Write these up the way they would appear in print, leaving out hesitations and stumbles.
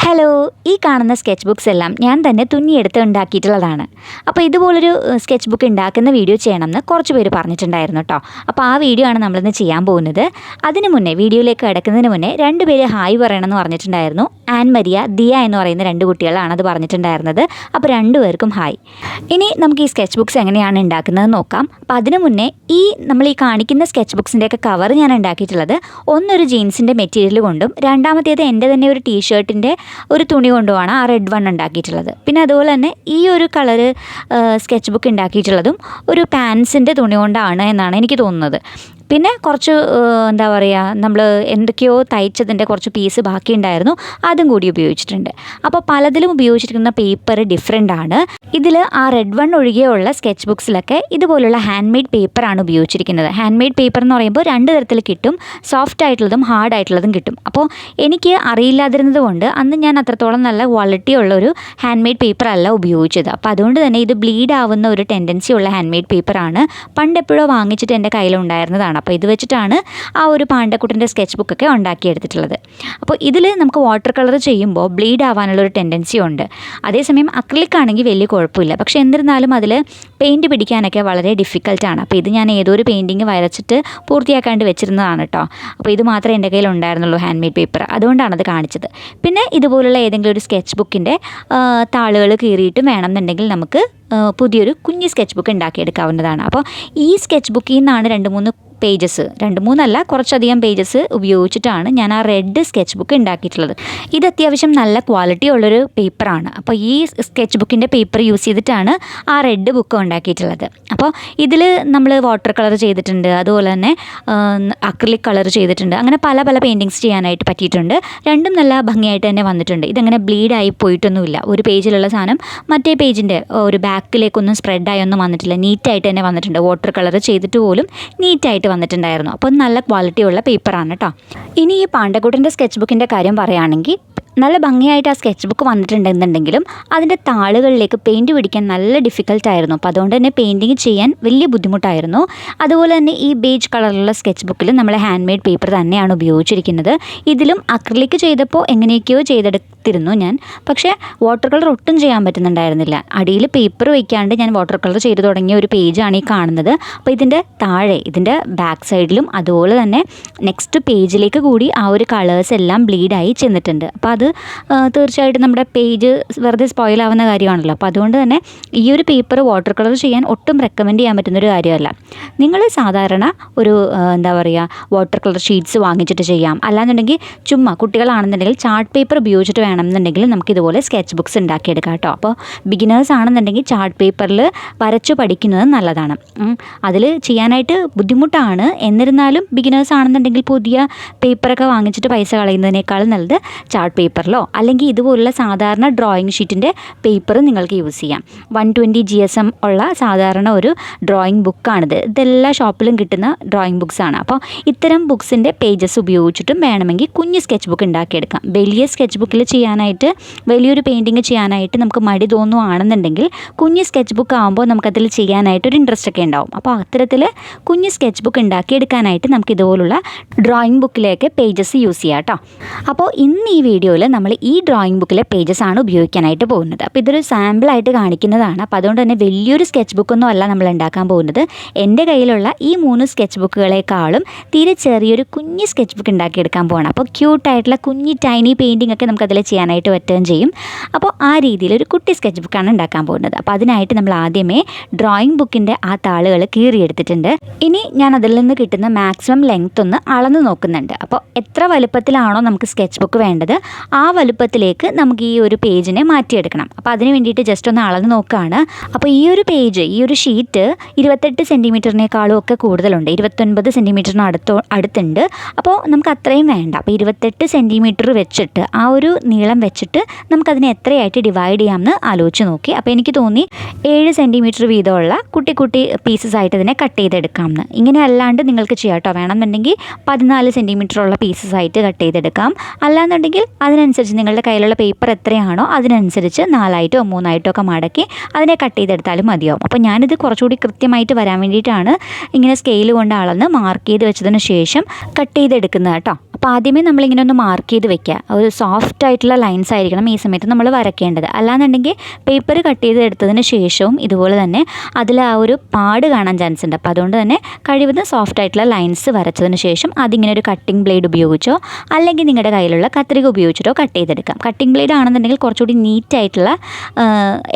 Hello, ഈ കാണുന്ന sketch books എല്ലാം ഞാൻ തന്നെ തുന്നിയെടുത്ത് ഉണ്ടാക്കിയിട്ടുള്ളതാണ്. അപ്പോൾ ഇതുപോലൊരു സ്കെച്ച് ബുക്ക് ഉണ്ടാക്കുന്ന വീഡിയോ ചെയ്യണമെന്ന് കുറച്ച് പേര് പറഞ്ഞിട്ടുണ്ടായിരുന്നു കേട്ടോ. അപ്പോൾ ആ വീഡിയോ ആണ് നമ്മളിന്ന് ചെയ്യാൻ പോകുന്നത്. അതിന് മുന്നേ വീഡിയോയിലേക്ക് കിടക്കുന്നതിന് മുന്നേ 2 പേര് ഹായ് പറയണമെന്ന് പറഞ്ഞിട്ടുണ്ടായിരുന്നു. ആൻ മരിയ, ദിയ എന്ന് പറയുന്ന 2 കുട്ടികളാണ് അത് പറഞ്ഞിട്ടുണ്ടായിരുന്നത്. അപ്പോൾ 2 പേർക്കും ഹായ്. ഇനി നമുക്ക് ഈ സ്കെച്ച് ബുക്സ് എങ്ങനെയാണ് ഉണ്ടാക്കുന്നത് നോക്കാം. അപ്പോൾ അതിന് മുന്നേ നമ്മൾ ഈ കാണിക്കുന്ന സ്കെച്ച് ബുക്സിൻ്റെയൊക്കെ കവർ ഞാൻ ഉണ്ടാക്കിയിട്ടുള്ളത് ഒന്നൊരു ജീൻസിൻ്റെ മെറ്റീരിയൽ കൊണ്ടും രണ്ടാമത്തേത് എൻ്റെ തന്നെ ഒരു ടീഷർട്ടിൻ്റെ ഒരു തുണി കൊണ്ടുമാണ് ആ റെഡ് വൺ ഉണ്ടാക്കിയിട്ടുള്ളത്. പിന്നെ അതുപോലെ തന്നെ ഈ ഒരു കളറ് സ്കെച്ച് ബുക്ക് ഉണ്ടാക്കിയിട്ടുള്ളതും ഒരു പാൻസിൻ്റെ തുണി കൊണ്ടാണ് എന്നാണ് എനിക്ക് തോന്നുന്നത്. പിന്നെ കുറച്ച് എന്താ പറയുക, നമ്മൾ എന്തൊക്കെയോ തയ്ച്ചതിൻ്റെ കുറച്ച് പീസ് ബാക്കിയുണ്ടായിരുന്നു, അതും കൂടി ഉപയോഗിച്ചിട്ടുണ്ട്. അപ്പോൾ പലതിലും ഉപയോഗിച്ചിരിക്കുന്ന പേപ്പർ ഡിഫറെൻ്റ് ആണ്. ഇതിൽ ആ റെഡ് വൺ ഒഴികെയുള്ള സ്കെച്ച് ബുക്സിലൊക്കെ ഇതുപോലുള്ള ഹാൻഡ് മെയ്ഡ് പേപ്പറാണ് ഉപയോഗിച്ചിരിക്കുന്നത്. ഹാൻഡ് മെയ്ഡ് പേപ്പർ എന്ന് പറയുമ്പോൾ 2 തരത്തിൽ കിട്ടും, സോഫ്റ്റ് ആയിട്ടുള്ളതും ഹാർഡ് ആയിട്ടുള്ളതും കിട്ടും. അപ്പോൾ എനിക്ക് അറിയില്ലാതിരുന്നത് കൊണ്ട് അന്ന് ഞാൻ അത്രത്തോളം നല്ല ക്വാളിറ്റി ഉള്ള ഒരു ഹാൻഡ് മെയ്ഡ് പേപ്പർ അല്ല ഉപയോഗിച്ചത്. അപ്പോൾ അതുകൊണ്ട് തന്നെ ഇത് ബ്ലീഡ് ആവുന്ന ഒരു ടെൻഡൻസി ഉള്ള ഹാൻഡ് മെയ്ഡ് പേപ്പറാണ്. പണ്ട് എപ്പോഴോ വാങ്ങിച്ചിട്ട് എൻ്റെ കയ്യിലുണ്ടായിരുന്നതാണ്. അപ്പോൾ ഇത് വെച്ചിട്ടാണ് ആ ഒരു പാണ്ടക്കുട്ടൻ്റെ സ്കെച്ച് ബുക്കൊക്കെ ഉണ്ടാക്കിയെടുത്തിട്ടുള്ളത്. അപ്പോൾ ഇതിൽ നമുക്ക് വാട്ടർ കളർ ചെയ്യുമ്പോൾ ബ്ലീഡ് ആവാനുള്ളൊരു ടെൻഡൻസി ഉണ്ട്. അതേസമയം അക്രിലിക് ആണെങ്കിൽ വലിയ കുഴപ്പമില്ല. പക്ഷേ എന്നിരുന്നാലും അതിൽ പെയിൻറ്റ് പിടിക്കാനൊക്കെ വളരെ ഡിഫിക്കൽട്ടാണ്. അപ്പോൾ ഇത് ഞാൻ ഏതോ ഒരു പെയിൻറ്റിങ് വരച്ചിട്ട് പൂർത്തിയാക്കാണ്ട് വെച്ചിരുന്നതാണ് കേട്ടോ. അപ്പോൾ ഇത് മാത്രമേ എൻ്റെ കയ്യിൽ ഉണ്ടായിരുന്നുള്ളൂ, ഹാൻഡ് മെയ്ഡ് പേപ്പർ. അതുകൊണ്ടാണ് അത് കാണിച്ചത്. പിന്നെ ഇതുപോലുള്ള ഏതെങ്കിലും ഒരു സ്കെച്ച് ബുക്കിൻ്റെ താളുകൾ കീറിയിട്ടും വേണമെന്നുണ്ടെങ്കിൽ നമുക്ക് പുതിയൊരു കുഞ്ഞ് സ്കെച്ച് ബുക്ക് ഉണ്ടാക്കിയെടുക്കാവുന്നതാണ്. അപ്പോൾ ഈ സ്കെച്ച് ബുക്കിൽ നിന്നാണ് 2-3 പേജസ്, 2-3 അല്ല കുറച്ചധികം പേജസ് ഉപയോഗിച്ചിട്ടാണ് ഞാൻ ആ റെഡ് സ്കെച്ച് ബുക്ക് ഉണ്ടാക്കിയിട്ടുള്ളത്. ഇത് അത്യാവശ്യം നല്ല ക്വാളിറ്റി ഉള്ളൊരു പേപ്പറാണ്. അപ്പോൾ ഈ സ്കെച്ച് ബുക്കിൻ്റെ പേപ്പർ യൂസ് ചെയ്തിട്ടാണ് ആ റെഡ് ബുക്ക് ഉണ്ടാക്കിയിട്ടുള്ളത്. അപ്പോൾ ഇതിൽ നമ്മൾ വാട്ടർ കളർ ചെയ്തിട്ടുണ്ട്, അതുപോലെ തന്നെ അക്രിലിക് കളർ ചെയ്തിട്ടുണ്ട്. അങ്ങനെ പല പല പെയിൻറ്റിങ്സ് ചെയ്യാനായിട്ട് പറ്റിയിട്ടുണ്ട്. രണ്ടും നല്ല ഭംഗിയായിട്ട് തന്നെ വന്നിട്ടുണ്ട്. ഇതങ്ങനെ ബ്ലീഡായി പോയിട്ടൊന്നുമില്ല. ഒരു പേജിലുള്ള സാധനം മറ്റേ പേജിൻ്റെ ഒരു ബാക്കിലേക്കൊന്നും സ്പ്രെഡായി ഒന്നും വന്നിട്ടില്ല. നീറ്റായിട്ട് തന്നെ വന്നിട്ടുണ്ട്. വാട്ടർ കളർ ചെയ്തിട്ട് പോലും നീറ്റായിട്ട് വന്നിട്ടുണ്ടായിരുന്നു. അപ്പോൾ നല്ല ക്വാളിറ്റിയുള്ള പേപ്പറാണ് കേട്ടോ. ഇനി ഈ പാണ്ടക്കുട്ടൻ്റെ സ്കെച്ച് ബുക്കിൻ്റെ കാര്യം പറയുകയാണെങ്കിൽ നല്ല ഭംഗിയായിട്ട് ആ സ്കെച്ച് ബുക്ക് വന്നിട്ടുണ്ടെന്നുണ്ടെങ്കിലും അതിൻ്റെ താളുകളിലേക്ക് പെയിൻറ്റ് പിടിക്കാൻ നല്ല ഡിഫിക്കൽട്ടായിരുന്നു. അപ്പോൾ അതുകൊണ്ട് തന്നെ പെയിൻറ്റിങ് ചെയ്യാൻ വലിയ ബുദ്ധിമുട്ടായിരുന്നു. അതുപോലെ തന്നെ ഈ ബേജ് കളറിലുള്ള സ്കെച്ച് ബുക്കിൽ നമ്മൾ ഹാൻഡ് മെയ്ഡ് പേപ്പർ തന്നെയാണ് ഉപയോഗിച്ചിരിക്കുന്നത്. ഇതിലും അക്രിലിക് ചെയ്തപ്പോൾ എങ്ങനെയൊക്കെയോ ചെയ്തെടുത്തിരുന്നു ഞാൻ. പക്ഷേ വാട്ടർ കളർ ഒട്ടും ചെയ്യാൻ പറ്റുന്നുണ്ടായിരുന്നില്ല. അടിയിൽ പേപ്പർ വയ്ക്കാണ്ട് ഞാൻ വാട്ടർ കളർ ചെയ്ത് തുടങ്ങിയ ഒരു പേജാണ് ഈ കാണുന്നത്. അപ്പോൾ ഇതിൻ്റെ താഴെ, ഇതിൻ്റെ ബാക്ക് സൈഡിലും അതുപോലെ തന്നെ നെക്സ്റ്റ് പേജിലേക്ക് കൂടി ആ ഒരു കളേഴ്സ് എല്ലാം ബ്ലീഡായി ചെന്നിട്ടുണ്ട്. അപ്പോൾ അത് തീർച്ചയായിട്ടും നമ്മുടെ പേജ് വെറുതെ സ്പോയിൽ ആവുന്ന കാര്യമാണല്ലോ. അപ്പോൾ അതുകൊണ്ട് തന്നെ ഈ ഒരു പേപ്പർ വാട്ടർ കളർ ചെയ്യാൻ ഒട്ടും റെക്കമെൻഡ് ചെയ്യാൻ പറ്റുന്നൊരു കാര്യമല്ല. നിങ്ങൾ സാധാരണ ഒരു എന്താ പറയുക, വാട്ടർ കളർ ഷീറ്റ്സ് വാങ്ങിച്ചിട്ട് ചെയ്യാം. അല്ലാന്നുണ്ടെങ്കിൽ ചുമ്മാ കുട്ടികളാണെന്നുണ്ടെങ്കിൽ ചാർട്ട് പേപ്പർ ഉപയോഗിച്ചിട്ട് വേണമെന്നുണ്ടെങ്കിൽ നമുക്ക് ഇതുപോലെ സ്കെച്ച് ബുക്സ് ഉണ്ടാക്കിയെടുക്കാം കേട്ടോ. അപ്പോൾ ബിഗിനേഴ്സ് ആണെന്നുണ്ടെങ്കിൽ ചാർട്ട് പേപ്പറിൽ വരച്ചു പഠിക്കുന്നത് നല്ലതാണ്. അതിൽ ചെയ്യാനായിട്ട് ബുദ്ധിമുട്ടാണ്. എന്നിരുന്നാലും ബിഗിനേഴ്സ് ആണെന്നുണ്ടെങ്കിൽ പുതിയ പേപ്പറൊക്കെ വാങ്ങിച്ചിട്ട് പൈസ കളയുന്നതിനേക്കാളും നല്ലത് ചാർട്ട് പേപ്പറിലോ അല്ലെങ്കിൽ ഇതുപോലുള്ള സാധാരണ ഡ്രോയിങ് ഷീറ്റിൻ്റെ പേപ്പർ നിങ്ങൾക്ക് യൂസ് ചെയ്യാം. 120 GSM ഉള്ള സാധാരണ ഒരു ഡ്രോയിങ് ബുക്കാണിത്. ഇതെല്ലാ ഷോപ്പിലും കിട്ടുന്ന ഡ്രോയിങ് ബുക്സാണ്. അപ്പോൾ ഇത്തരം ബുക്സിൻ്റെ പേജസ് ഉപയോഗിച്ചിട്ടും വേണമെങ്കിൽ കുഞ്ഞ് സ്കെച്ച് ബുക്ക് ഉണ്ടാക്കിയെടുക്കാം. വലിയ സ്കെച്ച് ബുക്കിൽ ചെയ്യാനായിട്ട്, വലിയൊരു പെയിൻറ്റിങ് ചെയ്യാനായിട്ട് നമുക്ക് മടി തോന്നുകയാണെന്നുണ്ടെങ്കിൽ കുഞ്ഞ് സ്കെച്ച് ബുക്ക് ആകുമ്പോൾ നമുക്കതിൽ ചെയ്യാനായിട്ടൊരു ഇൻട്രസ്റ്റ് ഒക്കെ ഉണ്ടാവും. അപ്പോൾ അത്തരത്തിൽ കുഞ്ഞ് സ്കെച്ച് ബുക്ക് ഉണ്ടാക്കിയെടുക്കാനായിട്ട് നമുക്ക് ഇതുപോലുള്ള ഡ്രോയിങ് ബുക്കിലേക്ക് പേജസ് യൂസ് ചെയ്യാം കേട്ടോ. അപ്പോൾ ഇന്ന് ഈ വീഡിയോയിൽ നമ്മൾ ഈ ഡ്രോയിങ് ബുക്കിലെ പേജസ് ആണ് ഉപയോഗിക്കാനായിട്ട് പോകുന്നത്. അപ്പോൾ ഇതൊരു സാമ്പിളായിട്ട് കാണിക്കുന്നതാണ്. അപ്പോൾ അതുകൊണ്ട് തന്നെ വലിയൊരു സ്കെച്ച് ബുക്കൊന്നും അല്ല നമ്മൾ ഉണ്ടാക്കാൻ പോകുന്നത്. എൻ്റെ കയ്യിലുള്ള ഈ 3 സ്കെച്ച് ബുക്കുകളെക്കാളും തീരെ ചെറിയൊരു കുഞ്ഞ് സ്കെച്ച് ബുക്ക് ഉണ്ടാക്കിയെടുക്കാൻ പോകണം. അപ്പോൾ ക്യൂട്ടായിട്ടുള്ള കുഞ്ഞ് ടൈനി പെയിൻറ്റിംഗ് ഒക്കെ നമുക്കതിൽ ചെയ്യാനായിട്ട് പറ്റുകയും ചെയ്യും. അപ്പോൾ ആ രീതിയിൽ ഒരു കുട്ടി സ്കെച്ച് ബുക്കാണ് ഉണ്ടാക്കാൻ പോകുന്നത്. അപ്പോൾ അതിനായിട്ട് നമ്മൾ ആദ്യമേ ഡ്രോയിങ് ബുക്കിൻ്റെ ആ താളുകൾ കീറിയെടുത്തിട്ടുണ്ട്. ഇനി ഞാൻ അതിൽ നിന്ന് കിട്ടുന്ന മാക്സിമം ലെങ്ത് ഒന്ന് അളന്ന് നോക്കുന്നുണ്ട്. അപ്പോൾ എത്ര വലുപ്പത്തിലാണോ നമുക്ക് സ്കെച്ച് ബുക്ക് വേണ്ടത് ആ വലുപ്പത്തിലേക്ക് നമുക്ക് ഈ ഒരു പേജിനെ മാറ്റിയെടുക്കണം. അപ്പോൾ അതിന് വേണ്ടിയിട്ട് ജസ്റ്റ് ഒന്ന് അളന്ന് നോക്കുകയാണ്. അപ്പോൾ ഈ ഒരു പേജ്, ഈ ഒരു ഷീറ്റ് 28 സെൻറ്റിമീറ്ററിനേക്കാളും ഒക്കെ കൂടുതലുണ്ട്. 29 സെൻറ്റിമീറ്ററിന് അടുത്തുണ്ട്. അപ്പോൾ നമുക്ക് അത്രയും വേണ്ട. അപ്പോൾ 28 സെൻറ്റിമീറ്റർ വെച്ചിട്ട്, ആ ഒരു നീളം വെച്ചിട്ട് നമുക്കതിനെ എത്രയായിട്ട് ഡിവൈഡ് ചെയ്യാമെന്ന് ആലോചിച്ച് നോക്കി. അപ്പോൾ എനിക്ക് തോന്നി 7 സെൻറ്റിമീറ്റർ വീതമുള്ള കുട്ടി കുട്ടി പീസസ് ആയിട്ട് ഇതിനെ കട്ട് ചെയ്തെടുക്കാമെന്ന്. ഇങ്ങനെ അല്ലാണ്ട് നിങ്ങൾക്ക് ചെയ്യാം കേട്ടോ. വേണമെന്നുണ്ടെങ്കിൽ 14 സെൻറ്റിമീറ്ററുള്ള പീസസ് ആയിട്ട് കട്ട് ചെയ്തെടുക്കാം. അല്ലാന്നുണ്ടെങ്കിൽ അതിനനുസരിച്ച് നിങ്ങളുടെ കയ്യിലുള്ള പേപ്പർ എത്രയാണോ അതിനനുസരിച്ച് 4ആയിട്ടോ 3ആയിട്ടോ ഒക്കെ മടക്കി അതിനെ കട്ട് ചെയ്തെടുത്താലും മതിയാവും. അപ്പോൾ ഞാനിത് കുറച്ചുകൂടി കൃത്യമായിട്ട് വരാൻ വേണ്ടിയിട്ടാണ് ഇങ്ങനെ സ്കെയിൽ കൊണ്ട് അളന്ന് മാർക്ക് ചെയ്ത് വെച്ചതിന് ശേഷം കട്ട് ചെയ്തെടുക്കുന്നത് കേട്ടോ. അപ്പോൾ ആദ്യമേ നമ്മളിങ്ങനെ ഒന്ന് മാർക്ക് ചെയ്ത് വെക്കുക. ഒരു സോഫ്റ്റ് ആയിട്ടുള്ള ആയിട്ടുള്ള ലൈൻസ് ആയിരിക്കണം ഈ സമയത്ത് നമ്മൾ വരയ്ക്കേണ്ടത്. അല്ലാന്നുണ്ടെങ്കിൽ പേപ്പർ കട്ട് ചെയ്തെടുത്തതിന് ശേഷവും ഇതുപോലെ തന്നെ അതിൽ ആ ഒരു പാട് കാണാൻ ചാൻസ് ഉണ്ട്. അപ്പോൾ അതുകൊണ്ട് തന്നെ കഴിവതും സോഫ്റ്റ് ആയിട്ടുള്ള ലൈൻസ് വരച്ചതിന് ശേഷം അതിങ്ങനെ ഒരു കട്ടിംഗ് ബ്ലേഡ് ഉപയോഗിച്ചോ അല്ലെങ്കിൽ നിങ്ങളുടെ കയ്യിലുള്ള കത്രിക ഉപയോഗിച്ചിട്ടോ കട്ട് ചെയ്തെടുക്കാം. കട്ടിംഗ് ബ്ലേഡ് ആണെന്നുണ്ടെങ്കിൽ കുറച്ചുകൂടി നീറ്റായിട്ടുള്ള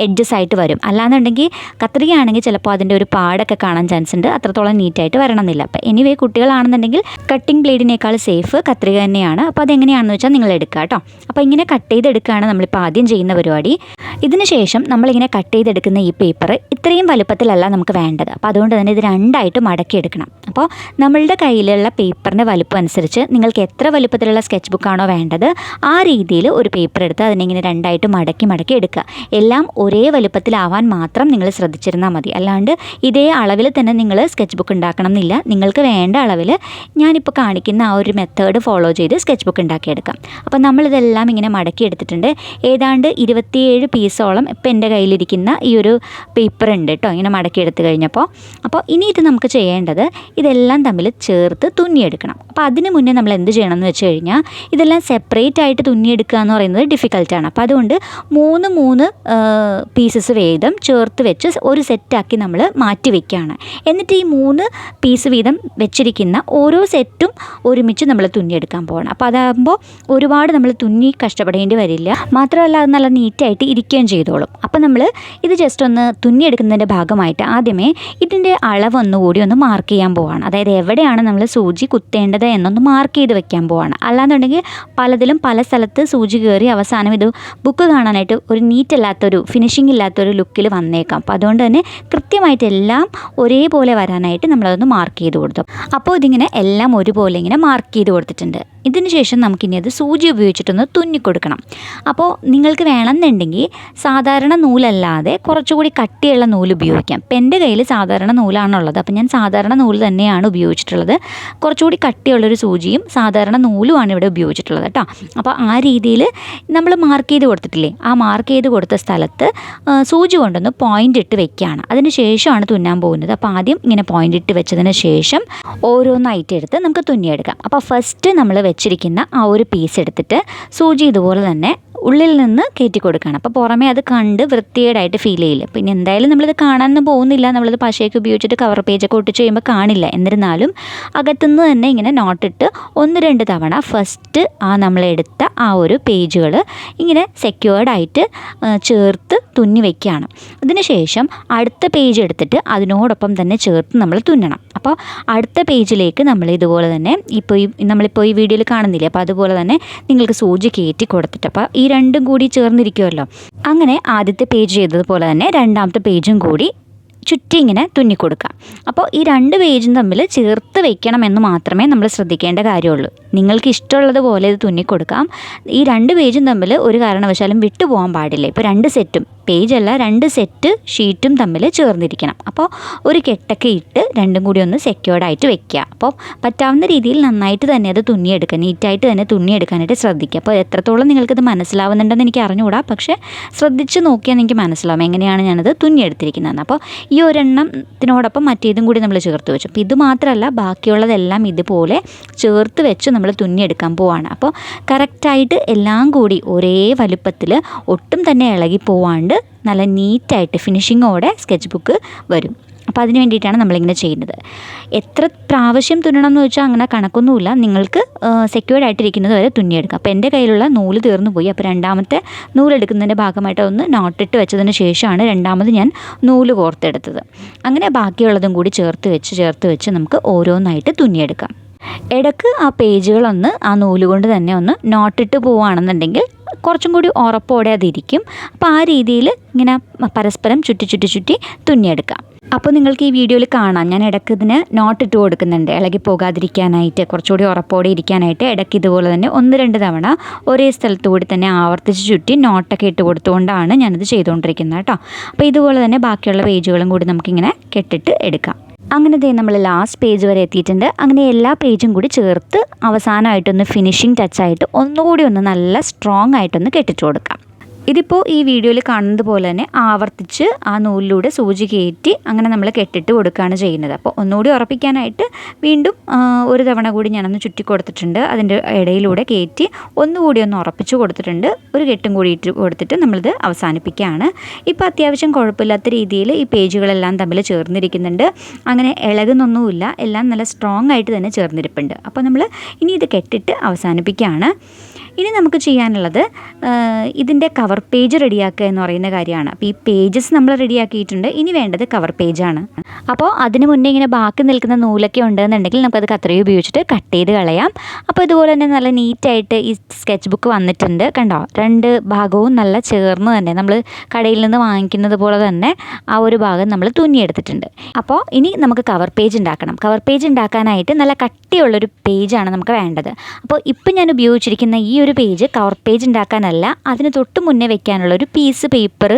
എഡ്ജസ് ആയിട്ട് വരും. അല്ലാന്നുണ്ടെങ്കിൽ കത്രിക ആണെങ്കിൽ ചിലപ്പോൾ അതിൻ്റെ ഒരു പാടൊക്കെ കാണാൻ ചാൻസ് ഉണ്ട്, അത്രത്തോളം നീറ്റായിട്ട് വരണമെന്നില്ല. അപ്പോൾ എനിവേ കുട്ടികളാണെന്നുണ്ടെങ്കിൽ കട്ടിംഗ് ബ്ലേഡിനേക്കാൾ സേഫ് കത്രിക തന്നെയാണ്. അപ്പോൾ അതെങ്ങനെയാണെന്ന് വെച്ചാൽ നിങ്ങൾ എടുക്കുക കേട്ടോ. അപ്പോൾ ഇങ്ങനെ കട്ട് ചെയ്തെടുക്കുകയാണ് നമ്മളിപ്പോൾ ആദ്യം ചെയ്യുന്ന പരിപാടി. ഇതിന് ശേഷം നമ്മളിങ്ങനെ കട്ട് ചെയ്തെടുക്കുന്ന ഈ പേപ്പർ ഇത്രയും വലുപ്പത്തിലല്ല നമുക്ക് വേണ്ടത്. അപ്പോൾ അതുകൊണ്ട് തന്നെ ഇത് രണ്ടായിട്ട് മടക്കിയെടുക്കണം. അപ്പോൾ നമ്മളുടെ കയ്യിലുള്ള പേപ്പറിൻ്റെ വലുപ്പം അനുസരിച്ച് നിങ്ങൾക്ക് എത്ര വലുപ്പത്തിലുള്ള സ്കെച്ച് ബുക്കാണോ വേണ്ടത് ആ രീതിയിൽ ഒരു പേപ്പർ എടുത്ത് അതിനിങ്ങനെ രണ്ടായിട്ട് മടക്കി എടുക്കുക. എല്ലാം ഒരേ വലുപ്പത്തിലാവാൻ മാത്രം നിങ്ങൾ ശ്രദ്ധിച്ചിരുന്നാൽ മതി. അല്ലാണ്ട് ഇതേ അളവിൽ തന്നെ നിങ്ങൾ സ്കെച്ച് ബുക്ക് ഉണ്ടാക്കണം എന്നില്ല. നിങ്ങൾക്ക് വേണ്ട അളവിൽ ഞാനിപ്പോൾ കാണിക്കുന്ന ആ ഒരു മെത്തേഡ് ഫോളോ ചെയ്ത് സ്കെച്ച് ബുക്ക് ഉണ്ടാക്കിയെടുക്കാം. അപ്പോൾ നമ്മളിതെല്ലാം ഇങ്ങനെ മടക്കി എടുത്തിട്ടുണ്ട്. ഏതാണ്ട് 27 പീസോളം ഇപ്പം എൻ്റെ കയ്യിലിരിക്കുന്ന ഈ ഒരു പേപ്പർ ഉണ്ട് കേട്ടോ, ഇങ്ങനെ മടക്കി എടുത്ത് കഴിഞ്ഞപ്പോൾ. അപ്പോൾ ഇനി ഇത് നമുക്ക് ചെയ്യേണ്ടത് ഇതെല്ലാം തമ്മിൽ ചേർത്ത് തുന്നിയെടുക്കണം. അപ്പോൾ അതിന് മുന്നേ നമ്മൾ എന്ത് ചെയ്യണം എന്ന് വെച്ച് കഴിഞ്ഞാൽ ഇതെല്ലാം സെപ്പറേറ്റ് ആയിട്ട് തുന്നിയെടുക്കുക എന്ന് പറയുന്നത് ഡിഫിക്കൽട്ടാണ്. അപ്പോൾ അതുകൊണ്ട് 3 പീസസ് വീതം ചേർത്ത് വെച്ച് ഒരു സെറ്റാക്കി നമ്മൾ മാറ്റി വയ്ക്കുകയാണ്. എന്നിട്ട് ഈ 3 പീസ് വീതം വെച്ചിരിക്കുന്ന ഓരോ സെറ്റും ഒരുമിച്ച് നമ്മൾ തുന്നിയെടുക്കാൻ പോകണം. അപ്പോൾ അതാകുമ്പോൾ ഒരുപാട് നമ്മൾ തുന്നി കഷ്ടപ്പെടേണ്ടി വരില്ല. മാത്രമല്ല അത് നല്ല നീറ്റായിട്ട് ഇരിക്കുകയും ചെയ്തോളും. അപ്പോൾ നമ്മൾ ഇത് ജസ്റ്റ് ഒന്ന് തുന്നിയെടുക്കുന്നതിൻ്റെ ഭാഗമായിട്ട് ആദ്യമേ ഇതിൻ്റെ അളവൊന്നുകൂടി ഒന്ന് മാർക്ക് ചെയ്യാൻ പോവാണ്. അതായത് എവിടെയാണ് നമ്മൾ സൂചി കുത്തേണ്ടത് എന്നൊന്ന് മാർക്ക് ചെയ്ത് വെക്കാൻ പോവാണ്. അല്ലാന്നുണ്ടെങ്കിൽ പലതിലും പല സ്ഥലത്ത് സൂചി കയറി അവസാനം ഇത് ബുക്ക് കാണാനായിട്ട് ഒരു നീറ്റല്ലാത്തൊരു ഫിനിഷിംഗ് ഇല്ലാത്തൊരു ലുക്കിൽ വന്നേക്കാം. അപ്പോൾ അതുകൊണ്ട് തന്നെ കൃത്യമായിട്ട് എല്ലാം ഒരേപോലെ വരാനായിട്ട് നമ്മളതൊന്ന് മാർക്ക് ചെയ്ത് കൊടുത്തു. അപ്പോൾ ഇതിങ്ങനെ എല്ലാം ഒരുപോലെ ഇങ്ങനെ മാർക്ക് ചെയ്ത് കൊടുത്തിട്ടുണ്ട്. ഇതിന് ശേഷം നമുക്കിനി അത് സൂചി ഉപയോഗിച്ചിട്ടൊന്ന് തുന്നിക്കൊടുക്കണം. അപ്പോൾ നിങ്ങൾക്ക് വേണമെന്നുണ്ടെങ്കിൽ സാധാരണ നൂലല്ലാതെ കുറച്ചുകൂടി കട്ടിയുള്ള നൂല് ഉപയോഗിക്കാം. ഇപ്പം എൻ്റെ കയ്യിൽ സാധാരണ നൂലാണുള്ളത്, അപ്പോൾ ഞാൻ സാധാരണ നൂല് തന്നെയാണ് ഉപയോഗിച്ചിട്ടുള്ളത്. കുറച്ചുകൂടി കട്ടിയുള്ളൊരു സൂചിയും സാധാരണ നൂലുമാണ് ഇവിടെ ഉപയോഗിച്ചിട്ടുള്ളത് കേട്ടോ. അപ്പോൾ ആ രീതിയിൽ നമ്മൾ മാർക്ക് ചെയ്ത് കൊടുത്തിട്ടില്ലേ, ആ മാർക്ക് ചെയ്ത് കൊടുത്ത സ്ഥലത്ത് സൂചി കൊണ്ടൊന്ന് പോയിൻ്റ് ഇട്ട് വെക്കുകയാണ്. അതിന് ശേഷമാണ് തുന്നാൻ പോകുന്നത്. അപ്പോൾ ആദ്യം ഇങ്ങനെ പോയിൻ്റ് ഇട്ട് വെച്ചതിന് ശേഷം ഓരോന്നായിട്ട് എടുത്ത് നമുക്ക് തുന്നിയെടുക്കാം. അപ്പോൾ ഫസ്റ്റ് നമ്മൾ വെച്ചിരിക്കുന്ന ആ ഒരു പീസ് എടുത്തിട്ട് സൂചി ഇതുപോലെ തന്നെ ഉള്ളിൽ നിന്ന് കയറ്റി കൊടുക്കുകയാണ്. അപ്പോൾ പുറമേ അത് കണ്ട് വൃത്തികേടായിട്ട് ഫീൽ ചെയ്യില്ല. പിന്നെ എന്തായാലും നമ്മളിത് കാണാനൊന്നും പോകുന്നില്ല, നമ്മളത് പശയൊക്കെ ഉപയോഗിച്ചിട്ട് കവർ പേജൊക്കെ ഒട്ടിച്ച് കഴിയുമ്പോൾ കാണില്ല. എന്നിരുന്നാലും അകത്തുനിന്ന് തന്നെ ഇങ്ങനെ നോട്ടിട്ട് 1-2 തവണ ഫസ്റ്റ് നമ്മളെടുത്ത ആ ഒരു പേജുകൾ ഇങ്ങനെ സെക്യൂർഡായിട്ട് ചേർത്ത് തുന്നി വയ്ക്കുകയാണ്. അതിന് ശേഷം അടുത്ത പേജ് എടുത്തിട്ട് അതിനോടൊപ്പം തന്നെ ചേർത്ത് നമ്മൾ തുന്നണം. അപ്പോൾ അടുത്ത പേജിലേക്ക് നമ്മൾ ഇതുപോലെ തന്നെ നമ്മളിപ്പോൾ ഈ വീഡിയോയിൽ കാണുന്നില്ലേ, അപ്പോൾ അതുപോലെ തന്നെ നിങ്ങൾക്ക് സൂചി കയറ്റി കൊടുത്തിട്ട് അപ്പോൾ ഈ രണ്ടും കൂടി ചേർന്നിരിക്കുമല്ലോ. അങ്ങനെ ആദ്യത്തെ പേജ് ചെയ്തതുപോലെ തന്നെ രണ്ടാമത്തെ പേജും കൂടി ചുറ്റി ഇങ്ങനെ തുന്നിക്കൊടുക്കാം. അപ്പോൾ ഈ 2 പേജും തമ്മിൽ ചേർത്ത് വെക്കണമെന്ന് മാത്രമേ നമ്മൾ ശ്രദ്ധിക്കേണ്ട കാര്യമുള്ളൂ. നിങ്ങൾക്ക് ഇഷ്ടമുള്ളതുപോലെ ഇത് തുന്നിക്കൊടുക്കാം. ഈ 2 പേജും തമ്മിൽ ഒരു കാരണവശാലും വിട്ടു പോകാൻ പാടില്ല. ഇപ്പോൾ 2 സെറ്റും പേജല്ല 2 സെറ്റ് ഷീറ്റും തമ്മിൽ ചേർന്നിരിക്കണം. അപ്പോൾ ഒരു കെട്ടൊക്കെ ഇട്ട് രണ്ടും കൂടി ഒന്ന് സെക്യൂർഡായിട്ട് വെക്കുക. അപ്പോൾ പറ്റാവുന്ന രീതിയിൽ നന്നായിട്ട് തന്നെ അത് തുന്നിയെടുക്കുക, നീറ്റായിട്ട് തന്നെ തുന്നിയെടുക്കാനായിട്ട് ശ്രദ്ധിക്കുക. അപ്പോൾ എത്രത്തോളം നിങ്ങൾക്കത് മനസ്സിലാവുന്നുണ്ടെന്ന് എനിക്ക് അറിഞ്ഞുകൂടാ, പക്ഷേ ശ്രദ്ധിച്ച് നോക്കിയാൽ എനിക്ക് മനസ്സിലാവും എങ്ങനെയാണ് ഞാനത് തുന്നിയെടുത്തിരിക്കുന്നതെന്ന്. അപ്പോൾ ഈ ഒരെണ്ണത്തിനോടൊപ്പം മറ്റേതും കൂടി നമ്മൾ ചേർത്ത് വെച്ചു. അപ്പോൾ ഇത് മാത്രമല്ല ബാക്കിയുള്ളതെല്ലാം ഇതുപോലെ ചേർത്ത് വെച്ച് നമ്മൾ തുന്നിയെടുക്കാൻ പോവാണ്. അപ്പോൾ കറക്റ്റായിട്ട് എല്ലാം കൂടി ഒരേ വലുപ്പത്തിൽ ഒട്ടും തന്നെ ഇളകി പോവാണ്ട് നല്ല നീറ്റായിട്ട് ഫിനിഷിങ്ങോടെ സ്കെച്ച് ബുക്ക് വരും. അപ്പോൾ അതിന് വേണ്ടിയിട്ടാണ് നമ്മളിങ്ങനെ ചെയ്യുന്നത്. എത്ര പ്രാവശ്യം തുന്നണം എന്ന് വെച്ചാൽ അങ്ങനെ കണക്കൊന്നുമില്ല, നിങ്ങൾക്ക് സെക്യൂർഡ് ആയിട്ടിരിക്കുന്നത് വരെ തുന്നിയെടുക്കാം. അപ്പോൾ എൻ്റെ കയ്യിലുള്ള നൂല് തീർന്നു പോയി. അപ്പോൾ രണ്ടാമത്തെ നൂലെടുക്കുന്നതിൻ്റെ ഭാഗമായിട്ട് ഒന്ന് നോട്ടിട്ട് വെച്ചതിന് ശേഷമാണ് രണ്ടാമത് ഞാൻ നൂല് കോർത്തെടുത്തത്. അങ്ങനെ ബാക്കിയുള്ളതും കൂടി ചേർത്ത് വെച്ച് നമുക്ക് ഓരോന്നായിട്ട് തുന്നിയെടുക്കാം. ഇടയ്ക്ക് ആ പേജുകളൊന്ന് ആ നൂല് കൊണ്ട് തന്നെ ഒന്ന് നോട്ടിട്ട് പോവുകയാണെന്നുണ്ടെങ്കിൽ കുറച്ചും കൂടി ഉറപ്പോടെ അതിരിക്കും. അപ്പോൾ ആ രീതിയിൽ ഇങ്ങനെ പരസ്പരം ചുറ്റി തുന്നിയെടുക്കാം. അപ്പോൾ നിങ്ങൾക്ക് ഈ വീഡിയോയിൽ കാണാം, ഞാൻ ഇടയ്ക്ക് ഇതിന് നോട്ടിട്ട് കൊടുക്കുന്നുണ്ട് ഇളകി പോകാതിരിക്കാനായിട്ട്, കുറച്ചുകൂടി ഉറപ്പോടെ ഇരിക്കാനായിട്ട്. ഇടയ്ക്ക് ഇതുപോലെ തന്നെ 1-2 തവണ ഒരേ സ്ഥലത്തു കൂടി തന്നെ ആവർത്തിച്ച് ചുറ്റി നോട്ടൊക്കെ ഇട്ട് കൊടുത്തുകൊണ്ടാണ് ഞാനിത് ചെയ്തുകൊണ്ടിരിക്കുന്നത് കേട്ടോ. അപ്പോൾ ഇതുപോലെ തന്നെ ബാക്കിയുള്ള പേജുകളും കൂടി നമുക്കിങ്ങനെ കെട്ടിട്ട് എടുക്കാം. അങ്ങനെ നമ്മൾ ലാസ്റ്റ് പേജ് വരെ എത്തിയിട്ടുണ്ട്. അങ്ങനെ എല്ലാ പേജും കൂടി ചേർത്ത് അവസാനമായിട്ടൊന്ന് ഫിനിഷിങ് ടച്ചായിട്ട് ഒന്നുകൂടി ഒന്ന് നല്ല സ്ട്രോങ് ആയിട്ടൊന്ന് കെട്ടിച്ചു കൊടുക്കാം. ഇതിപ്പോൾ ഈ വീഡിയോയിൽ കാണുന്നത് പോലെ തന്നെ ആവർത്തിച്ച് ആ നൂലിലൂടെ സൂചി കയറ്റി അങ്ങനെ നമ്മൾ കെട്ടിട്ട് കൊടുക്കുകയാണ് ചെയ്യുന്നത്. അപ്പോൾ ഒന്നുകൂടി ഉറപ്പിക്കാനായിട്ട് വീണ്ടും ഒരു തവണ കൂടി ഞാനൊന്ന് ചുറ്റി കൊടുത്തിട്ടുണ്ട്. അതിൻ്റെ ഇടയിലൂടെ കയറ്റി ഒന്നുകൂടി ഒന്ന് ഉറപ്പിച്ച് കൊടുത്തിട്ടുണ്ട്. ഒരു കെട്ടും കൂടി ഇട്ട് കൊടുത്തിട്ട് നമ്മളിത് അവസാനിപ്പിക്കുകയാണ്. ഇപ്പോൾ അത്യാവശ്യം കുഴപ്പമില്ലാത്ത രീതിയിൽ ഈ പേജുകളെല്ലാം തമ്മിൽ ചേർന്നിരിക്കുന്നുണ്ട്. അങ്ങനെ ഇളകുന്നൊന്നുമില്ല, എല്ലാം നല്ല സ്ട്രോങ് ആയിട്ട് തന്നെ ചേർന്നിരിപ്പുണ്ട്. അപ്പോൾ നമ്മൾ ഇനി ഇത് കെട്ടിട്ട് അവസാനിപ്പിക്കുകയാണ്. ഇനി നമുക്ക് ചെയ്യാനുള്ളത് ഇതിൻ്റെ കവർ പേജ് റെഡിയാക്കുക എന്ന് പറയുന്ന കാര്യമാണ്. അപ്പോൾ ഈ പേജസ് നമ്മൾ റെഡിയാക്കിയിട്ടുണ്ട്. ഇനി വേണ്ടത് കവർ പേജാണ്. അപ്പോൾ അതിന് മുന്നേ ഇങ്ങനെ ബാക്കി നിൽക്കുന്ന നൂലൊക്കെ ഉണ്ടെന്നുണ്ടെങ്കിൽ നമുക്കത് കത്രിക ഉപയോഗിച്ചിട്ട് കട്ട് ചെയ്ത് കളയാം. അപ്പോൾ ഇതുപോലെ തന്നെ നല്ല നീറ്റായിട്ട് ഈ സ്കെച്ച് ബുക്ക് വന്നിട്ടുണ്ട്. കണ്ടോ, രണ്ട് ഭാഗവും നല്ല ചേർന്ന് തന്നെ നമ്മൾ കടയിൽ നിന്ന് വാങ്ങിക്കുന്നത് പോലെ തന്നെ ആ ഒരു ഭാഗം നമ്മൾ തുന്നിയെടുത്തിട്ടുണ്ട്. അപ്പോൾ ഇനി നമുക്ക് കവർ പേജ് ഉണ്ടാക്കണം. കവർ പേജ് ഉണ്ടാക്കാനായിട്ട് നല്ല കട്ടിയുള്ളൊരു പേജാണ് നമുക്ക് വേണ്ടത്. അപ്പോൾ ഇപ്പം ഞാൻ ഉപയോഗിച്ചിരിക്കുന്ന ഈ ഒരു പേജ് കവർ പേജ് ഉണ്ടാക്കാനല്ല, അതിന് തൊട്ട് മുന്നേ വെക്കാനുള്ള ഒരു പീസ് പേപ്പർ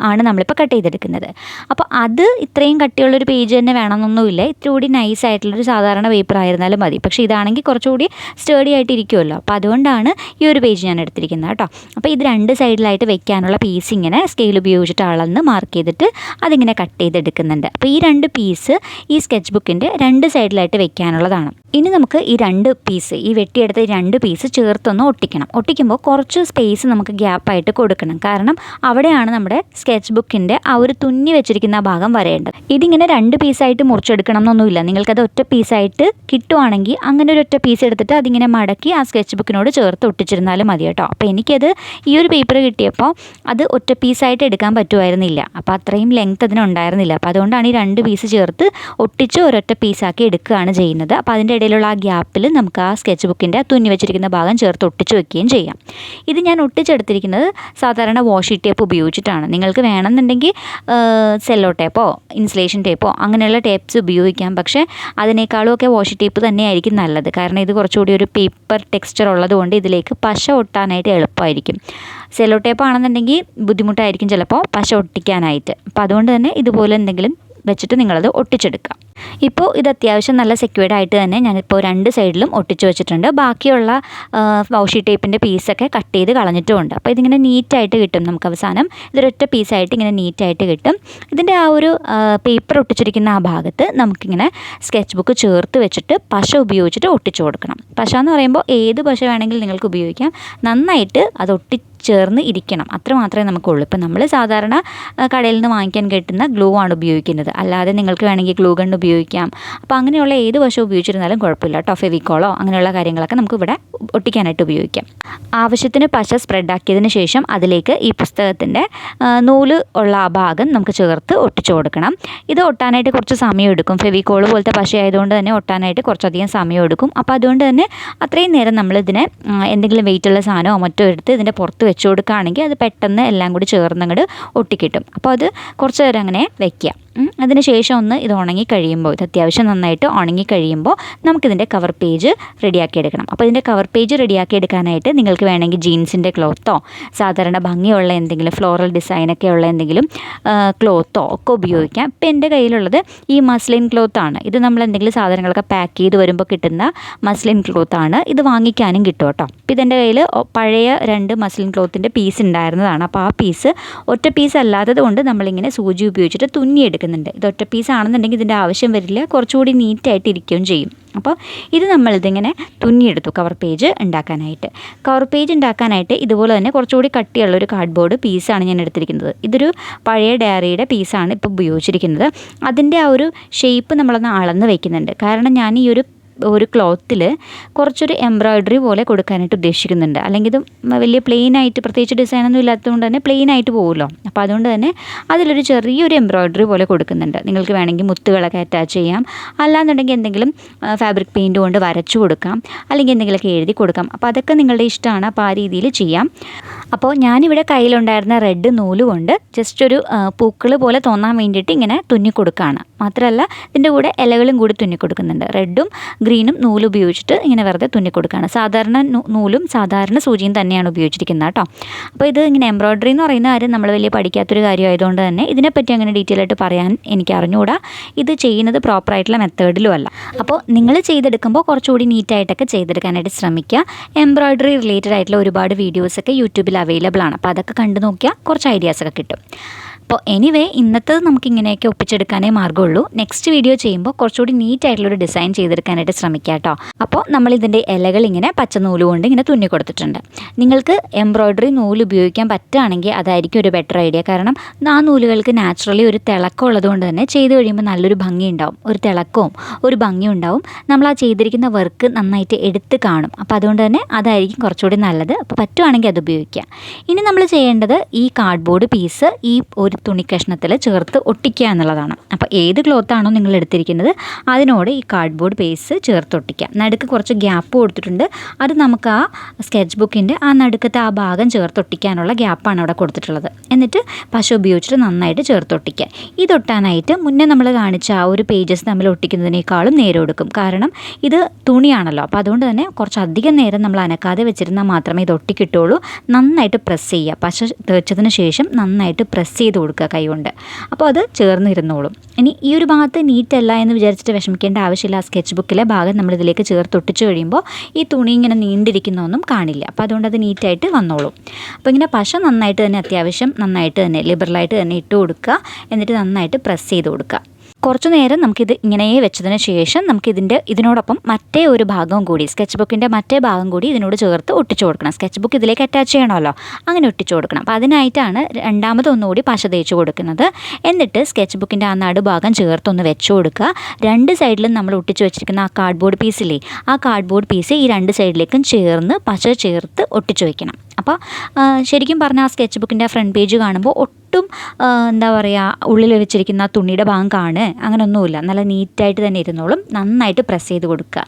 ആണ് നമ്മളിപ്പോൾ കട്ട് ചെയ്തെടുക്കുന്നത്. അപ്പോൾ അത് ഇത്രയും കട്ടിയുള്ളൊരു പേജ് തന്നെ വേണമെന്നൊന്നുമില്ല. ഇത്തിരി കൂടി നൈസായിട്ടുള്ളൊരു സാധാരണ പേപ്പർ ആയിരുന്നാലും മതി. പക്ഷേ ഇതാണെങ്കിൽ കുറച്ചുകൂടി സ്റ്റേഡി ആയിട്ട് ഇരിക്കുമല്ലോ. അപ്പോൾ അതുകൊണ്ടാണ് ഈ ഒരു പേജ് ഞാൻ എടുത്തിരിക്കുന്നത് കേട്ടോ. അപ്പോൾ ഇത് രണ്ട് സൈഡിലായിട്ട് വെക്കാനുള്ള പീസ് ഇങ്ങനെ സ്കെയിൽ ഉപയോഗിച്ചിട്ട് അളന്ന് മാർക്ക് ചെയ്തിട്ട് അതിങ്ങനെ കട്ട് ചെയ്തെടുക്കുന്നുണ്ട്. അപ്പോൾ ഈ രണ്ട് പീസ് ഈ സ്കെച്ച് ബുക്കിൻ്റെ രണ്ട് സൈഡിലായിട്ട് വെക്കാനുള്ളതാണ്. ഇനി നമുക്ക് ഈ രണ്ട് പീസ്, ഈ വെട്ടിയെടുത്ത ഈ രണ്ട് പീസ് ചേർത്തൊന്ന് ഒട്ടിക്കണം. ഒട്ടിക്കുമ്പോൾ കുറച്ച് സ്പേസ് നമുക്ക് ഗ്യാപ്പായിട്ട് കൊടുക്കണം. കാരണം അവിടെയാണ് നമ്മുടെ സ്കെച്ച് ബുക്കിൻ്റെ ആ ഒരു തുന്നി വെച്ചിരിക്കുന്ന ഭാഗം വരേണ്ടത്. ഇതിങ്ങനെ രണ്ട് പീസായിട്ട് മുറിച്ചെടുക്കണം എന്നൊന്നുമില്ല. നിങ്ങൾക്കത് ഒറ്റ പീസായിട്ട് കിട്ടുവാണെങ്കിൽ അങ്ങനെ ഒരു ഒറ്റ പീസ് എടുത്തിട്ട് അതിങ്ങനെ മടക്കി ആ സ്കെച്ച് ബുക്കിനോട് ചേർത്ത് ഒട്ടിച്ചിരുന്നാലും മതി കേട്ടോ. അപ്പോൾ എനിക്കത് ഈ ഒരു പേപ്പർ കിട്ടിയപ്പോൾ അത് ഒറ്റ പീസായിട്ട് എടുക്കാൻ പറ്റുമായിരുന്നില്ല. അപ്പോൾ അത്രയും ലെങ്ത് അതിനുണ്ടായിരുന്നില്ല. അപ്പോൾ അതുകൊണ്ടാണ് ഈ രണ്ട് പീസ് ചേർത്ത് ഒട്ടിച്ച് ഒരൊറ്റ പീസാക്കി എടുക്കുകയാണ് ചെയ്യുന്നത്. അപ്പോൾ അതിൻ്റെ ഇടയിലുള്ള ആ ഗ്യാപ്പിൽ നമുക്ക് ആ സ്കെച്ച് ബുക്കിൻ്റെ തുന്നി വെച്ചിരിക്കുന്ന ഭാഗം ചേർത്ത് ഒട്ടിച്ച് വെക്കുകയും ചെയ്യാം. ഇത് ഞാൻ ഒട്ടിച്ചെടുത്തിരിക്കുന്നത് സാധാരണ വാഷി ടേപ്പ് ഉപയോഗിച്ചിട്ടാണ്. നിങ്ങൾക്ക് വേണമെന്നുണ്ടെങ്കിൽ സെല്ലോ ടേപ്പോ ഇൻസുലേഷൻ ടേപ്പോ അങ്ങനെയുള്ള ടേപ്പ്സ് ഉപയോഗിക്കാം. പക്ഷേ അതിനേക്കാളും ഒക്കെ വാഷി ടേപ്പ് തന്നെയായിരിക്കും നല്ലത്. കാരണം ഇത് കുറച്ചുകൂടി ഒരു പേപ്പർ ടെക്സ്ചർ ഉള്ളതുകൊണ്ട് ഇതിലേക്ക് പശ ഒട്ടാനായിട്ട് എളുപ്പമായിരിക്കും. സെല്ലോ ടേപ്പ് ആണെന്നുണ്ടെങ്കിൽ ബുദ്ധിമുട്ടായിരിക്കും ചിലപ്പോൾ പശ ഒട്ടിക്കാനായിട്ട്. അപ്പോൾ അതുകൊണ്ട് തന്നെ ഇതുപോലെ എന്തെങ്കിലും വെച്ചിട്ട് നിങ്ങളത് ഒട്ടിച്ചെടുക്കുക. ഇപ്പോൾ ഇത് അത്യാവശ്യം നല്ല സെക്യൂർഡ് ആയിട്ട് തന്നെ ഞാനിപ്പോൾ രണ്ട് സൈഡിലും ഒട്ടിച്ച് വെച്ചിട്ടുണ്ട്. ബാക്കിയുള്ള വാഷി ടേപ്പിൻ്റെ പീസൊക്കെ കട്ട് ചെയ്ത് കളഞ്ഞിട്ടുമുണ്ട്. അപ്പോൾ ഇതിങ്ങനെ നീറ്റായിട്ട് കിട്ടും. നമുക്ക് അവസാനം ഇതൊരൊറ്റ പീസായിട്ട് ഇങ്ങനെ നീറ്റായിട്ട് കിട്ടും. ഇതിൻ്റെ ആ ഒരു പേപ്പർ ഒട്ടിച്ചിരിക്കുന്ന ആ ഭാഗത്ത് നമുക്കിങ്ങനെ സ്കെച്ച് ബുക്ക് ചേർത്ത് വെച്ചിട്ട് പശ ഉപയോഗിച്ചിട്ട് ഒട്ടിച്ചു കൊടുക്കണം. പശ എന്ന് പറയുമ്പോൾ ഏത് പശ വേണമെങ്കിലും നിങ്ങൾക്ക് ഉപയോഗിക്കാം. നന്നായിട്ട് അത് ചേർന്ന് ഇരിക്കണം, അത്ര മാത്രമേ നമുക്കുള്ളൂ. ഇപ്പം നമ്മൾ സാധാരണ കടയിൽ നിന്ന് വാങ്ങിക്കാൻ കിട്ടുന്ന ഗ്ലൂ ആണ് ഉപയോഗിക്കുന്നത്. അല്ലാതെ നിങ്ങൾക്ക് വേണമെങ്കിൽ ഗ്ലൂ ഗൺ ഉപയോഗിക്കാം. അപ്പോൾ അങ്ങനെയുള്ള ഏത് വശം ഉപയോഗിച്ചിരുന്നാലും കുഴപ്പമില്ല കേട്ടോ. ഫെവിക്കോളോ അങ്ങനെയുള്ള കാര്യങ്ങളൊക്കെ നമുക്ക് ഇവിടെ ഒട്ടിക്കാനായിട്ട് ഉപയോഗിക്കാം. ആവശ്യത്തിന് പശ സ്പ്രെഡാക്കിയതിന് ശേഷം അതിലേക്ക് ഈ പുസ്തകത്തിൻ്റെ നൂല് ഉള്ള ആ ഭാഗം നമുക്ക് ചേർത്ത് ഒട്ടിച്ചു കൊടുക്കണം. ഇത് ഒട്ടാനായിട്ട് കുറച്ച് സമയം എടുക്കും. ഫെവിക്കോൾ പോലത്തെ പശ ആയതുകൊണ്ട് തന്നെ ഒട്ടാനായിട്ട് കുറച്ചധികം സമയം എടുക്കും. അപ്പോൾ അതുകൊണ്ട് തന്നെ അത്രയും നേരം നമ്മളിതിനെ എന്തെങ്കിലും വെയിറ്റുള്ള സാധനമോ മറ്റോ എടുത്ത് ഇതിൻ്റെ പുറത്ത് വെച്ച് കൊടുക്കുകയാണെങ്കിൽ അത് പെട്ടെന്ന് എല്ലാം കൂടി ചേർന്നങ്ങോട്ട് ഒട്ടിക്കിട്ടും. അപ്പോൾ അത് കുറച്ച് നേരം അങ്ങനെ വയ്ക്കുക. അതിന് ശേഷം ഒന്ന് ഇത് ഉണങ്ങി കഴിയുമ്പോൾ, ഇത് അത്യാവശ്യം നന്നായിട്ട് ഉണങ്ങി കഴിയുമ്പോൾ നമുക്കിതിൻ്റെ കവർ പേജ് റെഡിയാക്കി എടുക്കണം. അപ്പോൾ ഇതിൻ്റെ കവർ പേജ് റെഡിയാക്കി എടുക്കാനായിട്ട് നിങ്ങൾക്ക് വേണമെങ്കിൽ ജീൻസിൻ്റെ ക്ലോത്തോ സാധാരണ ഭംഗിയുള്ള എന്തെങ്കിലും ഫ്ലോറൽ ഡിസൈനൊക്കെ ഉള്ള എന്തെങ്കിലും ക്ലോത്തോ ഒക്കെ ഉപയോഗിക്കാം. ഇപ്പം എൻ്റെ കയ്യിലുള്ളത് ഈ മസ്ലിൻ ക്ലോത്താണ്. ഇത് നമ്മൾ എന്തെങ്കിലും സാധനങ്ങളൊക്കെ പാക്ക് ചെയ്ത് വരുമ്പോൾ കിട്ടുന്ന മസ്ലിൻ ക്ലോത്താണ്. ഇത് വാങ്ങിക്കാനും കിട്ടും കേട്ടോ. അപ്പോൾ ഇതെൻ്റെ കയ്യിൽ പഴയ രണ്ട് മസ്ലിൻ ക്ലോത്തിൻ്റെ പീസ് ഉണ്ടായിരുന്നതാണ്. അപ്പോൾ ആ പീസ് ഒറ്റ പീസ് അല്ലാത്തത് കൊണ്ട് നമ്മളിങ്ങനെ സൂചി ഉപയോഗിച്ചിട്ട് തുന്നിയെടുക്കുന്നുണ്ട്. ഇത് ഒറ്റ പീസ് ആണെന്നുണ്ടെങ്കിൽ ഇതിൻ്റെ ആവശ്യം വരില്ല, കുറച്ചുകൂടി നീറ്റായിട്ട് ഇരിക്കുകയും ചെയ്യും. അപ്പോൾ ഇത് നമ്മളിതിങ്ങനെ തുന്നിയെടുത്തു കവർ പേജ് ഉണ്ടാക്കാനായിട്ട്. കവർ പേജ് ഉണ്ടാക്കാനായിട്ട് ഇതുപോലെ തന്നെ കുറച്ചുകൂടി കട്ടിയുള്ളൊരു കാർഡ്ബോർഡ് പീസാണ് ഞാൻ എടുത്തിരിക്കുന്നത്. ഇതൊരു പഴയ ഡയറിയുടെ പീസാണ് ഇപ്പോൾ ഉപയോഗിച്ചിരിക്കുന്നത്. അതിൻ്റെ ആ ഒരു ഷേപ്പ് നമ്മളൊന്ന് അളന്ന് വയ്ക്കുന്നുണ്ട്. കാരണം ഞാൻ ഈ ഒരു ക്ലോത്തിൽ കുറച്ചൊരു എംബ്രോയ്ഡറി പോലെ കൊടുക്കാനായിട്ട് ഉദ്ദേശിക്കുന്നുണ്ട്. അല്ലെങ്കിൽ ഇത് വലിയ പ്ലെയിനായിട്ട് പ്രത്യേകിച്ച് ഡിസൈനൊന്നും ഇല്ലാത്തതുകൊണ്ട് തന്നെ പ്ലെയിനായിട്ട് പോകുമല്ലോ. അപ്പോൾ അതുകൊണ്ട് തന്നെ അതിലൊരു ചെറിയൊരു എംബ്രോയ്ഡറി പോലെ കൊടുക്കുന്നുണ്ട്. നിങ്ങൾക്ക് വേണമെങ്കിൽ മുത്തുകളൊക്കെ അറ്റാച്ച് ചെയ്യാം. അല്ലാന്നുണ്ടെങ്കിൽ എന്തെങ്കിലും ഫാബ്രിക് പെയിൻറ്റ് കൊണ്ട് വരച്ചു കൊടുക്കാം, അല്ലെങ്കിൽ എന്തെങ്കിലുമൊക്കെ എഴുതി കൊടുക്കാം. അപ്പോൾ അതൊക്കെ നിങ്ങളുടെ ഇഷ്ടമാണ്. അപ്പോൾ ആ രീതിയിൽ ചെയ്യാം. അപ്പോൾ ഞാനിവിടെ കയ്യിലുണ്ടായിരുന്ന റെഡ് നൂല് കൊണ്ട് ജസ്റ്റ് ഒരു പൂക്കൾ പോലെ തോന്നാൻ വേണ്ടിയിട്ട് ഇങ്ങനെ തുന്നി കൊടുക്കുകയാണ്. മാത്രമല്ല ഇതിൻ്റെ കൂടെ ഇലകളും കൂടി തുന്നി കൊടുക്കുന്നുണ്ട്. റെഡും ഗ്രീനും നൂല് ഉപയോഗിച്ചിട്ട് ഇങ്ങനെ വെറുതെ തുന്നി കൊടുക്കുകയാണ്. സാധാരണ നൂലും സാധാരണ സൂചിയും തന്നെയാണ് ഉപയോഗിച്ചിരിക്കുന്നത് കേട്ടോ. അപ്പോൾ ഇത് ഇങ്ങനെ എംബ്രോയ്ഡറി എന്ന് പറയുന്ന കാര്യം നമ്മൾ വലിയ പഠിക്കാത്തൊരു കാര്യമായതുകൊണ്ട് തന്നെ ഇതിനെപ്പറ്റി അങ്ങനെ ഡീറ്റെയിൽ ആയിട്ട് പറയാൻ എനിക്ക് അറിഞ്ഞുകൂടാ. ഇത് ചെയ്യുന്നത് പ്രോപ്പറായിട്ടുള്ള മെത്തേഡിലും അല്ല. അപ്പോൾ നിങ്ങൾ ചെയ്തെടുക്കുമ്പോൾ കുറച്ചുകൂടി നീറ്റായിട്ടൊക്കെ ചെയ്തെടുക്കാനായിട്ട് ശ്രമിക്കുക. എംബ്രോയ്ഡറി റിലേറ്റഡ് ആയിട്ടുള്ള ഒരുപാട് വീഡിയോസൊക്കെ യൂട്യൂബിൽ അവൈലബിൾ ആണ്. അപ്പോൾ അതൊക്കെ കണ്ടു നോക്കിയാൽ കുറച്ച് ഐഡിയാസൊക്കെ കിട്ടും. അപ്പോൾ എനിവേ ഇന്നത്തത് നമുക്കിങ്ങനെയൊക്കെ ഒപ്പിച്ചെടുക്കാനേ മാർഗ്ഗമുള്ളൂ. നെക്സ്റ്റ് വീഡിയോ ചെയ്യുമ്പോൾ കുറച്ചുകൂടി നീറ്റായിട്ടുള്ളൊരു ഡിസൈൻ ചെയ്തെടുക്കാനായിട്ട് ശ്രമിക്കാം കേട്ടോ. അപ്പോൾ നമ്മളിതിൻ്റെ ഇലകൾ ഇങ്ങനെ പച്ച നൂല് കൊണ്ട് ഇങ്ങനെ തുന്നി കൊടുത്തിട്ടുണ്ട്. നിങ്ങൾക്ക് എംബ്രോയ്ഡറി നൂല് ഉപയോഗിക്കാൻ പറ്റുകയാണെങ്കിൽ അതായിരിക്കും ഒരു ബെറ്റർ ഐഡിയ. കാരണം ആ നൂലുകൾക്ക് നാച്ചുറലി ഒരു തിളക്കം ഉള്ളതുകൊണ്ട് തന്നെ ചെയ്ത് കഴിയുമ്പോൾ നല്ലൊരു ഭംഗി ഉണ്ടാവും, ഒരു തിളക്കവും ഒരു ഭംഗിയും ഉണ്ടാവും. നമ്മൾ ആ ചെയ്തിരിക്കുന്ന വർക്ക് നന്നായിട്ട് എടുത്ത് കാണും. അപ്പോൾ അതുകൊണ്ട് തന്നെ അതായിരിക്കും കുറച്ചുകൂടി നല്ലത്. അപ്പോൾ പറ്റുവാണെങ്കിൽ അത് ഉപയോഗിക്കുക. ഇനി നമ്മൾ ചെയ്യേണ്ടത് ഈ കാർഡ്ബോർഡ് പീസ് ഈ ഒരു തുണി കഷ്ണത്തിൽ ചേർത്ത് ഒട്ടിക്കുക എന്നുള്ളതാണ്. അപ്പോൾ ഏത് ക്ലോത്താണോ നിങ്ങൾ എടുത്തിരിക്കുന്നത് അതിനോട് ഈ കാർഡ്ബോർഡ് പീസ് ചേർത്ത് ഒട്ടിക്കുക. നടുക്ക് കുറച്ച് ഗ്യാപ്പ് കൊടുത്തിട്ടുണ്ട്. അത് നമുക്ക് ആ സ്കെച്ച് ബുക്കിൻ്റെ ആ നടുക്കത്തെ ആ ഭാഗം ചേർത്ത് ഒട്ടിക്കാനുള്ള ഗ്യാപ്പാണ് അവിടെ കൊടുത്തിട്ടുള്ളത്. എന്നിട്ട് പശ ഉപയോഗിച്ചിട്ട് നന്നായിട്ട് ചേർത്ത് ഒട്ടിക്കുക. ഇതൊട്ടാനായിട്ട് മുന്നേ നമ്മൾ കാണിച്ച ആ ഒരു പേജസ് തമ്മിൽ ഒട്ടിക്കുന്നതിനേക്കാളും നേരം എടുക്കും. കാരണം ഇത് തുണിയാണല്ലോ. അപ്പോൾ അതുകൊണ്ട് തന്നെ കുറച്ചധികം നേരം നമ്മൾ അനക്കാതെ വെച്ചിരുന്നാൽ മാത്രമേ ഇത് ഒട്ടിക്കിട്ടുള്ളൂ. നന്നായിട്ട് പ്രസ് ചെയ്യുക. പശ തേച്ചതിന് ശേഷം നന്നായിട്ട് പ്രസ് ചെയ്ത് കൊടുക്കുക കൈകൊണ്ട്. അപ്പോൾ അത് ചേർന്നിരുന്നോളും. ഇനി ഈ ഒരു ഭാഗത്ത് നീറ്റല്ല എന്ന് വിചാരിച്ചിട്ട് വിഷമിക്കേണ്ട ആവശ്യമില്ല. ആ സ്കെച്ച് ബുക്കിലെ ഭാഗം നമ്മളിതിലേക്ക് ചേർത്തൊട്ടിച്ച് കഴിയുമ്പോൾ ഈ തുണി ഇങ്ങനെ നീണ്ടിരിക്കുന്നൊന്നും കാണില്ല. അപ്പോൾ അതുകൊണ്ട് അത് നീറ്റായിട്ട് വന്നോളും. അപ്പോൾ ഇങ്ങനെ പശ നന്നായിട്ട് തന്നെ അത്യാവശ്യം നന്നായിട്ട് തന്നെ ലിബറലായിട്ട് തന്നെ ഇട്ട് കൊടുക്കുക. എന്നിട്ട് നന്നായിട്ട് പ്രസ് ചെയ്ത് കൊടുക്കുക. കുറച്ചു നേരം നമുക്കിത് ഇങ്ങനെ വെച്ചതിന് ശേഷം ഇതിനോടൊപ്പം മറ്റേ ഒരു ഭാഗവും കൂടി സ്കെച്ച് ബുക്കിൻ്റെ മറ്റേ ഭാഗം കൂടി ഇതിനോട് ചേർത്ത് ഒട്ടിച്ചു കൊടുക്കണം. സ്കെച്ച് ബുക്ക് ഇതിലേക്ക് അറ്റാച്ച് ചെയ്യണമല്ലോ, അങ്ങനെ ഒട്ടിച്ചു കൊടുക്കണം. അപ്പോൾ അതിനായിട്ടാണ് രണ്ടാമതൊന്നുകൂടി പശ തേച്ച് കൊടുക്കുന്നത്. എന്നിട്ട് സ്കെച്ച് ബുക്കിൻ്റെ ആ നടുഭാഗം ചേർത്തൊന്ന് വെച്ച് കൊടുക്കുക. രണ്ട് സൈഡിലും നമ്മൾ ഒട്ടിച്ച് വെച്ചിരിക്കുന്ന ആ കാർഡ്ബോർഡ് പീസില്ലേ, ആ കാർഡ്ബോർഡ് പീസ് ഈ രണ്ട് സൈഡിലേക്കും ചേർന്ന് പശ ചേർത്ത് ഒട്ടിച്ചു വയ്ക്കണം. അപ്പോൾ ശരിക്കും പറഞ്ഞാൽ ആ സ്കെച്ച് ബുക്കിൻ്റെ ഫ്രണ്ട് പേജ് കാണുമ്പോൾ ഒട്ടും എന്താ പറയുക ഉള്ളിൽ വെച്ചിരിക്കുന്ന തുണിയുടെ ഭാഗം കാണുക അങ്ങനെയൊന്നുമില്ല. നല്ല നീറ്റായിട്ട് തന്നെ ഇരുന്നോളും. നന്നായിട്ട് പ്രസ് ചെയ്ത് കൊടുക്കുക.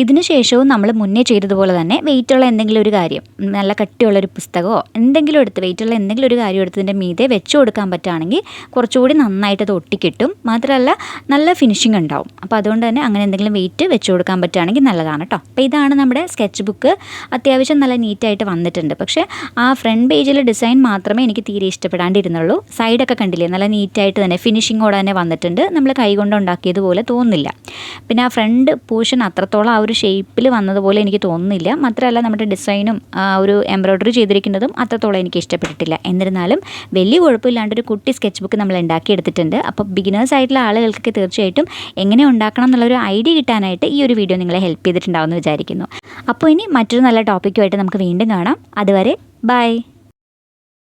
ഇതിന് ശേഷവും നമ്മൾ മുന്നേ ചെയ്തതുപോലെ തന്നെ വെയിറ്റുള്ള എന്തെങ്കിലും ഒരു കാര്യം, നല്ല കട്ടിയുള്ളൊരു പുസ്തകമോ എന്തെങ്കിലും എടുത്ത് വെയിറ്റുള്ള എന്തെങ്കിലും ഒരു കാര്യം എടുത്തതിൻ്റെ മീതെ വെച്ച് കൊടുക്കാൻ പറ്റുകയാണെങ്കിൽ കുറച്ചുകൂടി നന്നായിട്ട് അത് ഒട്ടിക്കിട്ടും. മാത്രമല്ല നല്ല ഫിനിഷിംഗ് ഉണ്ടാവും. അപ്പോൾ അതുകൊണ്ട് തന്നെ അങ്ങനെ എന്തെങ്കിലും വെയിറ്റ് വെച്ച് കൊടുക്കാൻ പറ്റുകയാണെങ്കിൽ നല്ലതാണ് കേട്ടോ. അപ്പോൾ ഇതാണ് നമ്മുടെ സ്കെച്ച് ബുക്ക്. അത്യാവശ്യം നല്ല നീറ്റായിട്ട് വന്നിട്ടുണ്ട്. പക്ഷേ ആ ഫ്രണ്ട് പേജിലെ ഡിസൈൻ മാത്രമേ എനിക്ക് തീരെ ഇഷ്ടപ്പെടാണ്ടിരുന്നുള്ളൂ. സൈഡൊക്കെ കണ്ടില്ലേ, നല്ല നീറ്റായിട്ട് തന്നെ ഫിനിഷിങ്ങോടെ തന്നെ വന്നിട്ടുണ്ട്. നമ്മൾ കൈകൊണ്ട് ഉണ്ടാക്കിയതുപോലെ തോന്നുന്നില്ല. പിന്നെ ആ ഫ്രണ്ട് പോർഷൻ അത്രത്തോളം ആ ഒരു ഷേപ്പിൽ വന്നതുപോലെ എനിക്ക് തോന്നുന്നില്ല. മാത്രമല്ല നമ്മുടെ ഡിസൈനും ഒരു എംബ്രോയ്ഡറി ചെയ്തിരിക്കുന്നതും അത്രത്തോളം എനിക്ക് ഇഷ്ടപ്പെട്ടിട്ടില്ല. എന്നിരുന്നാലും വലിയ കുഴപ്പമില്ലാണ്ടൊരു കുട്ടി സ്കെച്ച് ബുക്ക് നമ്മൾ ഉണ്ടാക്കിയെടുത്തിട്ടുണ്ട്. അപ്പോൾ ബിഗിനേഴ്സ് ആയിട്ടുള്ള ആളുകൾക്കൊക്കെ തീർച്ചയായിട്ടും എങ്ങനെ ഉണ്ടാക്കണം എന്നുള്ളൊരു ഐഡിയ കിട്ടാനായിട്ട് ഈ ഒരു വീഡിയോ നിങ്ങളെ ഹെൽപ്പ് ചെയ്തിട്ടുണ്ടാവുമെന്ന് വിചാരിക്കുന്നു. അപ്പോൾ ഇനി മറ്റൊരു നല്ല ടോപ്പിക്കുമായിട്ട് നമുക്ക് വീണ്ടും കാണാം. അതുവരെ ബൈ.